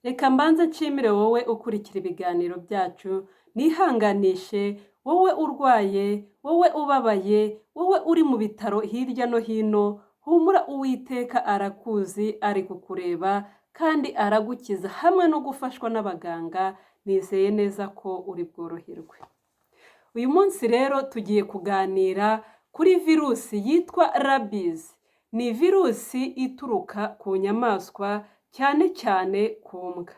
Reka mbanze nshimire wowe ukurikira ibiganiro byacu, nihanganishe wowe urwaye, wowe ubabaye, wowe uri mu bitaro hirya no hino, humura Uwiteka arakuzi, ari kukureba kandi aragukiza hamwe no gufashwa n'abaganga, nizeye neza ko uri bworoherwe. Uyu munsi rero tugiye kuganira kuri virusi yitwa rabies. Ni virusi ituruka ku nyamaswa cyane cyane ku mbwa.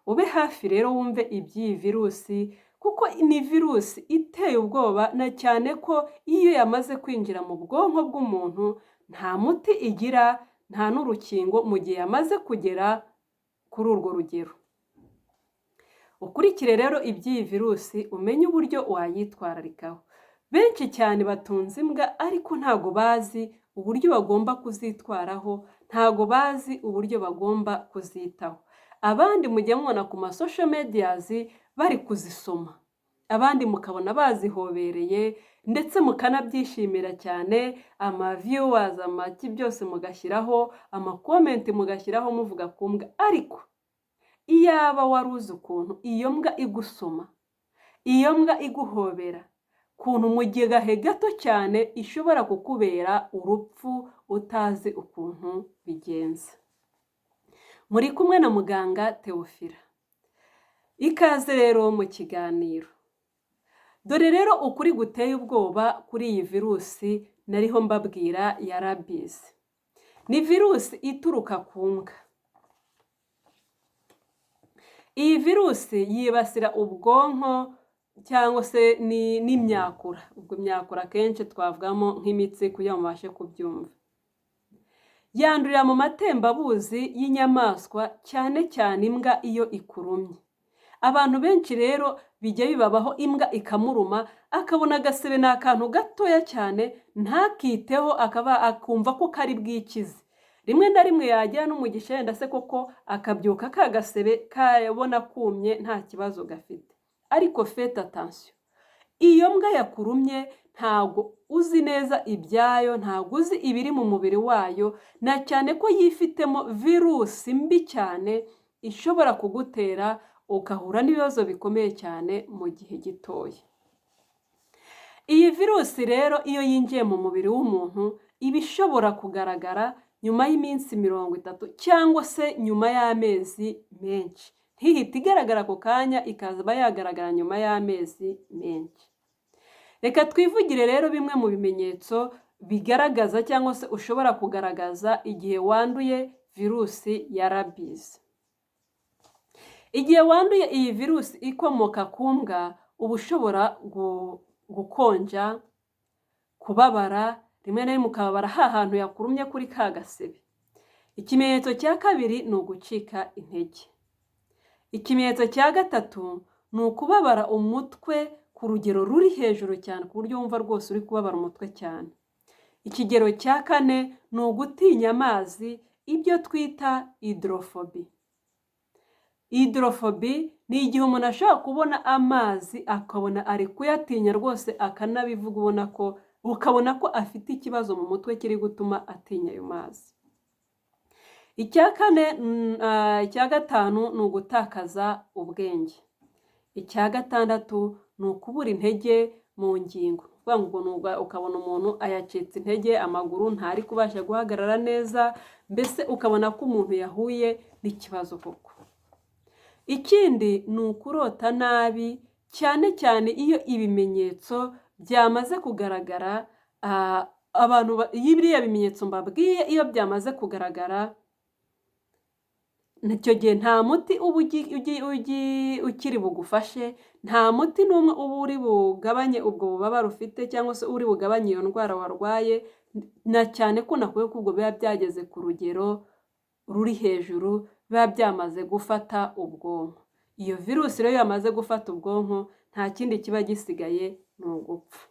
Ube hafi rero wumve iby'iyi virusi kuko ni virusi iteye ubwoba, na cyane ko iyo yamaze kwinjira mu bwonko bw'umuntu nta muti igira, nta n'urukingo mu gihe yamaze kugera kuri urwo rugero. Ukurikire rero iby'iyi virusi umenye uburyo wayitwararikaho. Benshi cyane batunze imbwa ariko ntago bazi uburyo bagomba kuzitwaraho, ntago bazi uburyo bagomba kuzitaho. Abandi mujya mubona ku social medias bari kuzisoma, abandi mukabona bazihobereye ndetse mukanabyishimira cyane, viewers, amaki byose mugashyiraho, comment mugashyiraho muvuga ku mbwa. Ariko iyaba wari uzi ukuntu iyo mbwa igusoma, iyo mbwa iguhobera, kuntu mu gihe gato cyane ishobora kukubera urupfu utazi ukuntu bigenza. Muri kumwe na muganga Theophila. Ikaze rero mu kiganiro. Dore rero ukuri guteye ubwoba kuri iyi virusi nariho mbabwira ya rabies. Ni virusi ituruka ku mbwa. Iyi virusi yibasira ubwonko cyangwa se n'imyakura. Ubwo imyakura kenshi twavugamo nk'imitsi kugira ngo mubashe kubyumva. Yandurira mu matembabuzi y'inyamaswa cyane cyane imbwa iyo ikurumye. Abantu benshi rero bijya bibabaho imbwa ikamuruma, akabona agasebe ni akantu gatoya cyane, ntakiteho akumva ko kari bwikize. Rimwe na rimwe yagera n'umugisha yenda se koko akabyuka ka gasebe kabona kumye nta kibazo gafite. Ariko faites attention. Iyo mbwa yakurumye ntago uzi neza ibyayo, ntago uzi ibiri mu mubiri wayo, na cyane ko yifitemo virusi mbi cyane ishobora kugutera ukahura n'ibibazo bikomeye cyane mu gihe gitoya. Iyi virusi rero iyo yinjiye mu mubiri w'umuntu iba ishobora kugaragara nyuma y'iminsi 30 cyangwa se nyuma y'amezi menshi. Ntihita igaragara ako kanya, ikazaba yagaragara nyuma y'amezi menshi. Reka twivugire rero bimwe mu bimenyetso bigaragaza cyangwa se ushobora kugaragaza igihe wanduye virusi ya rabies. Igihe wanduye iyi virusi ikomoka ku mbwa, uba ushobora gukonja, kubabara, rimwe na rimwe ukababara hantu yakurumye kuri ka gasebe. Ikimenyetso cya kabiri ni ugucika intege. Ikimenyetso cya gatatu ni ukubabara umutwe ku rugero ruri hejuru cyane ku buryo wumva rwose uri kubabara umutwe cyane. Ikigero cya kane ni ugutinya amazi, ibyo twita hydrophobie. Hydrophobie ni igihe umuntu ashobora kubona amazi akabona ari kuyatinya rwose, akanabivuga ukabona ko afite ikibazo mu mutwe kiri gutuma atinya ayo mazi. Icya gatanu ni ugutakaza ubwenge. Icya gatandatu ni ukubura intege mu ngingo. Ukabona umuntu ayacitse intege, amaguru ntari kubasha guhagarara neza, mbese ukabona ko umuntu yahuye n'ikibazo koko. Ikindi ni ukurota nabi, cyane cyane iyo ibimenyetso byamaze kugaragara. Iyo biriya bimenyetso mbabwiye iyo byamaze kugaragara, icyo gihe nta muti uba ukiri bugufashe, nta muti n'umwe uba uri bugabanye ubwo bubabare ufite cyangwa se uri bugabanye iyo ndwara warwaye, na cyane ko nakubwiye ko ubwo biba byageze ku rugero ruri hejuru, biba byamaze gufata ubwonko. Iyo virusi rero yamaze gufata ubwonko nta kindi kiba gisigaye ni ugupfa.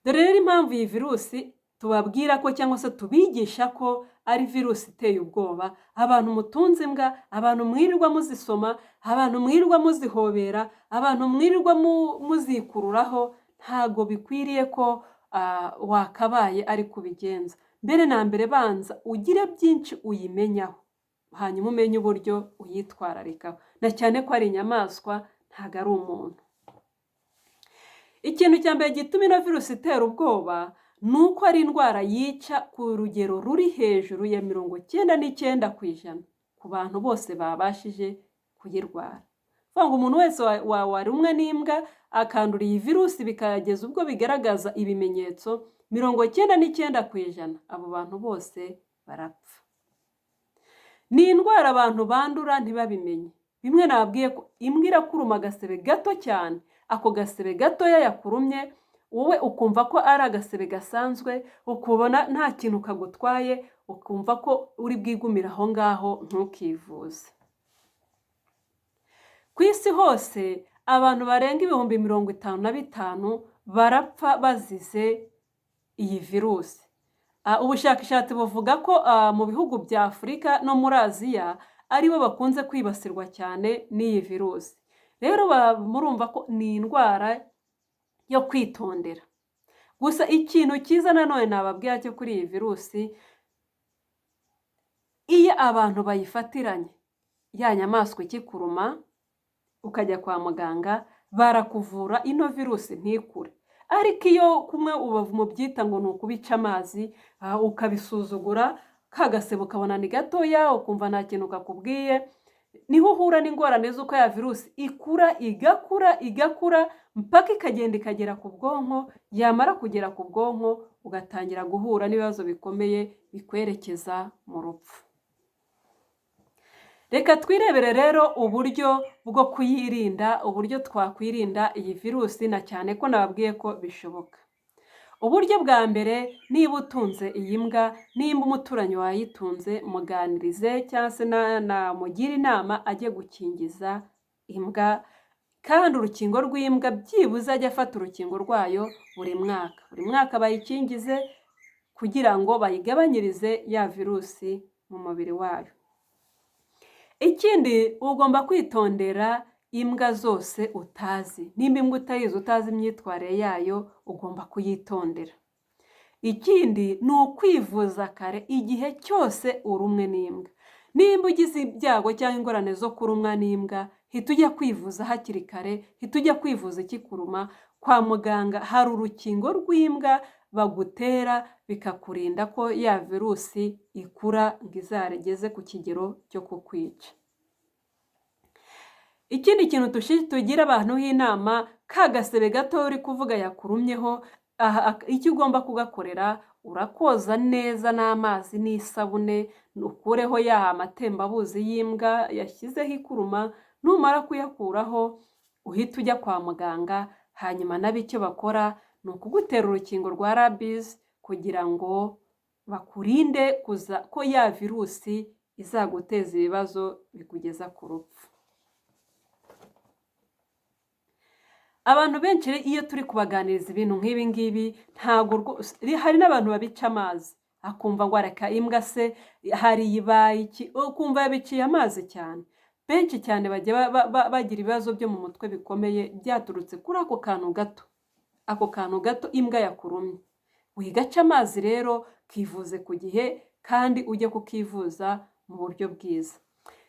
Dore rero impamvu iyi virusi tubabwira ko cyangwa se tubigisha ko ari virusi iteye ubwoba. Abantu mutunze imbwa, abantu mwirirwa muzisoma, abantu mwirirwa muzihobera, abantu mwirirwa muzikururaho, ntago bikwiriye ko wakabaye ari kubigenza. Mbere na mbere banza ugire byinshi uyimenyaho. hanyuma umenye uburyo uyitwararikaho, na cyane ko ari inyamaswa ntabwo ari umuntu. Ikintu cya mbere gituma ino virusi itera ubwoba ni uko ari indwara yica ku rugero ruri hejuru ya 99% ku bantu bose babashije kuyirwara. Kuvuga ngo umuntu wese warumwe n'imbwa akandura iyi virusi bikageza ubwo bigaragaza ibimenyetso, 99% abo bantu bose barapfa. Ni indwara abantu bandura ntibabimenye. Bimwe nababwiye ko imbwa irakuruma agasebe gato cyane, ako gasebe gatoya yakurumye wowe ukumva ko ari agasebe gasanzwe, ukubona nta kintu kagutwaye, ukumva ko uri bwigumira aho ngaho ntukivuze. Ku isi hose abantu barenga 55,000 barapfa bazize iyi virusi. Ubushakashatsi buvuga ko mu bihugu bya Afurika no muri Aziya aribo bakunze kwibasirwa cyane n'iyi virusi. Rero murumva ko ni indwara yo kwitondera. Gusa ikintu cyiza nanone nababwira cyo kuri iyi virusi, iyo abantu bayifatiranye ya nyamaswa ikikuruma ukajya kwa muganga barakuvura ino virusi ntikure. Ariko iyo kumwe mubyita ngo ni ukubica amazi, ukabisuzugura, kagasebo ukabona ni gatoya, ukumva nta kintu kakubwiye, niho uhura n'ingorane z'uko ya virusi ikura igakura mpaka ikagenda ikagera ku bwonko, yamara kugera ku bwonko ugatangira guhura n'ibibazo bikomeye bikwerekeza mu rupfu. Reka twirebere rero uburyo bwo kuyirinda, uburyo twakwirinda iyi virusi, na cyane ko nababwiye ko bishoboka. Uburyo bwa mbere, niba utunze iyi mbwa, nimba umuturanyi wayitunze, muganirize cyangwa se namugire inama ajye gukingiza imbwa, kandi urukingo rw'imbwa byibuze ajye afata urukingo rwayo buri mwaka bayikingize kugira ngo bayigabanyirize ya virusi mu mubiri wayo. Ikindi, ugomba kwitondera imbwa zose utazi. Nimba imbwa utayizi, utazi imyitwarire yayo, ugomba kuyitondera. Ikindi ni ukwivuza kare igihe cyose urumwe n'imbwa. Nimba ugize ibyago cyangwa ingorane zo kurumwa n'imbwa, hita ujya kwivuza hakiri kare, hita ujya kwivuza ikikuruma. Kwa muganga hari urukingo rw'imbwa bagutera bikakurinda ko ya virusi ikura ngo izarigeze ku kigero cyo kukwica. Ikindi kintu tugira abantu inama, ka gasebe gato uri kuvuga yakurumyeho, icyo ugomba kugakorera, urakoza neza n'amazi n'isabune, ukureho ya amatembabuzi y'imbwa yashyizeho ikuruma, numara kuyakuraho uhita ujya kwa muganga, hanyuma nabo icyo bakora ni ukugutera urukingo rwa rabies kugira ngo bakurinde ko ya virusi izaguteza ibibazo bikugeza ku rupfu. Abantu benshi iyo turi kubaganiriza ibintu nk'ibi ngibi, hari n'abantu babica amazi, akumva ngo areka imbwa se hari ibaye iki, ukumva yabiciye amazi cyane. Benshi cyane bajya bagira ibibazo byo mu mutwe bikomeye byaturutse kuri ako kantu gato imbwa yakurumye. Wigaca amazi rero, kivuze ku gihe kandi ujye kukivuza mu buryo bwiza.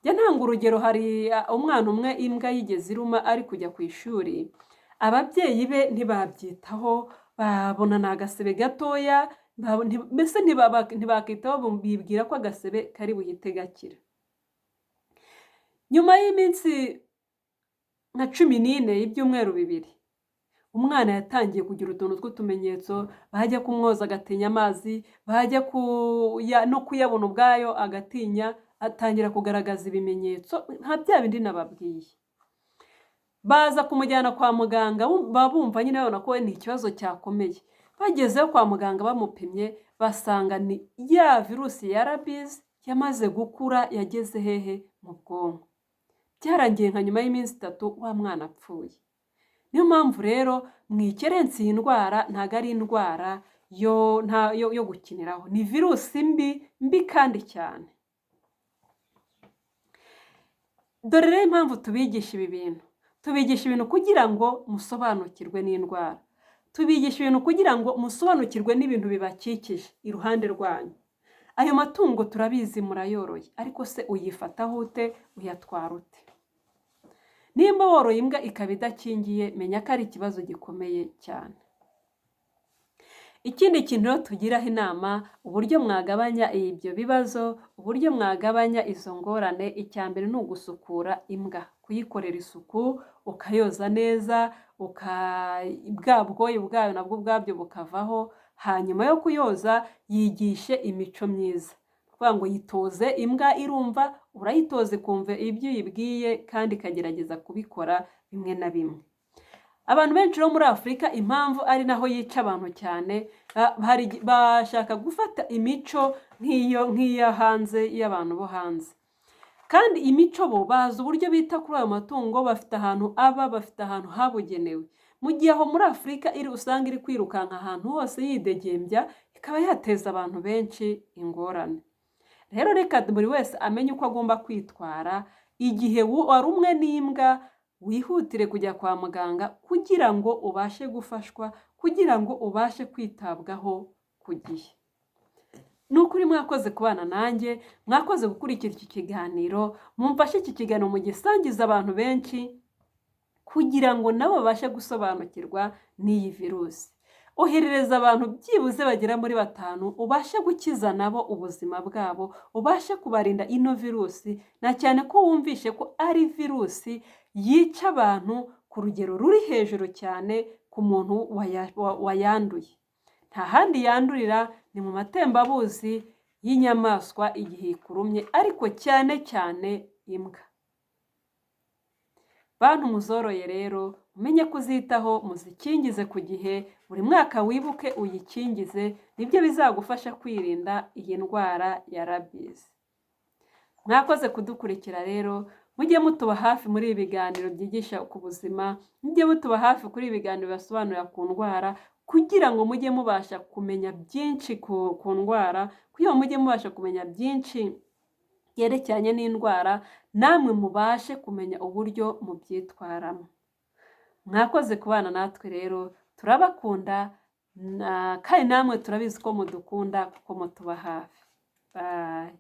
Njya ntanga urugero, hari umwana umwe imbwa yigeze iruma ari kujya ku ishuri, ababyeyi be ntibabyitaho, babona ni agasebe gatoya, mbese ntibakitaho, bibwira ko agasebe kari buhite gakira. Nyuma y'iminsi nka 14 y'ibyumweru 2, umwana yatangiye kugira utuntu tw'utumenyetso, bajya kumwoza agatinya amazi, bajya no kuyabona ubwayo agatinya, atangira kugaragaza ibimenyetso nka bya bindi nababwiye. Baza kumujyana kwa muganga, bumva nyine babona ko ni ikibazo cyakomeye. Bagezeyo kwa muganga bamupimye, basanga ni ya virusi ya rabies yamaze gukura, yageze hehe mu bwonko. Byarangiye nka nyuma y'iminsi 3 wa mwana apfuye. Niyo mpamvu rero mwikerensi iyi ndwara ntago ari indwara yo gukiniraho, ni virusi mbi kandi cyane. Dore rero impamvu tubigisha ibi bintu. Tubigisha ibintu kugira ngo musobanukirwe n'indwara. Tubigisha ibintu kugira ngo musobanukirwe n'ibintu bibakikije iruhande rwanyu. ayo matungo turabizi murayoroye, ariko se uyifataho ute, uyatwara ute? Nimba woroye imbwa ikaba idakingiye, menya ko ari ikibazo gikomeye cyane. Ikindi kintu rero tugiraho inama, uburyo mwagabanya ibyo bibazo, uburyo mwagabanya izo ngorane, icya mbere ni ugusukura imbwa, kuyikorera isuku, ukayoza neza, bwa bwoya bwayo nabwo ubwabyo bukavaho. Hanyuma yo kuyoza, yigishe imico myiza. Kuvuga ngo yitoze, imbwa irumva, urayitoza ikumva ibyo uyibwiye kandi ikagerageza kubikora bimwe na bimwe. Abantu benshi bo muri Afurika impamvu ari naho yica abantu cyane, bashaka gufata imico nk'iya hanze, y'abantu bo hanze. Kandi imico bo bazi uburyo bita kuri ayo matungo, bafite ahantu aba, bafite ahantu habugenewe. Mu gihe aho muri Afurika usanga iri kwirukanka ahantu hose yidegembya, ikaba yateza abantu benshi ingorane. Rero reka buri wese amenye uko agomba kwitwara. Igihe warumwe n'imbwa, wihutire kujya kwa muganga kugira ngo ubashe gufashwa, kugira ngo ubashe kwitabwaho ku gihe. Ni ukuri mwakoze kubana nanjye, mwakoze gukurikira iki kiganiro, mumfashe iki kiganiro mugisangiza abantu benshi kugira ngo nabo babashe gusobanukirwa n'iyi virusi. Oherereza abantu byibuze bagera muri 5, ubashe gukiza nabo ubuzima bwabo, ubashe kubarinda ino virusi, na cyane ko wumvishe ko ari virusi yica abantu ku rugero ruri hejuru cyane ku muntu wayanduye. Nta handi yandurira, ni mu matembabuzi y'inyamaswa igihe ikurumye, ariko cyane cyane imbwa. Bantu muzoroye rero, umenye kuzitaho, muzikingize ku gihe, buri mwaka wibuke uyikingize, nibyo bizagufasha kwirinda iyi ndwara ya rabies. Mwakoze kudukurikira rero, mujye mutuba hafi muri ibi biganiro byigisha ku buzima, mujye mutuba hafi kuri ibi biganiro basobanurira ku ndwara, kugira ngo mujye mubasha kumenya byinshi ku ndwara, kugira ngo mujye mubasha kumenya byinshi yerekeranye n'indwara, namwe mubashe kumenya uburyo mubyitwaramo. Mwakoze kubana natwe rero, turabakunda, kandi namwe turabizi ko mudukunda kuko mutuba hafi. Bye.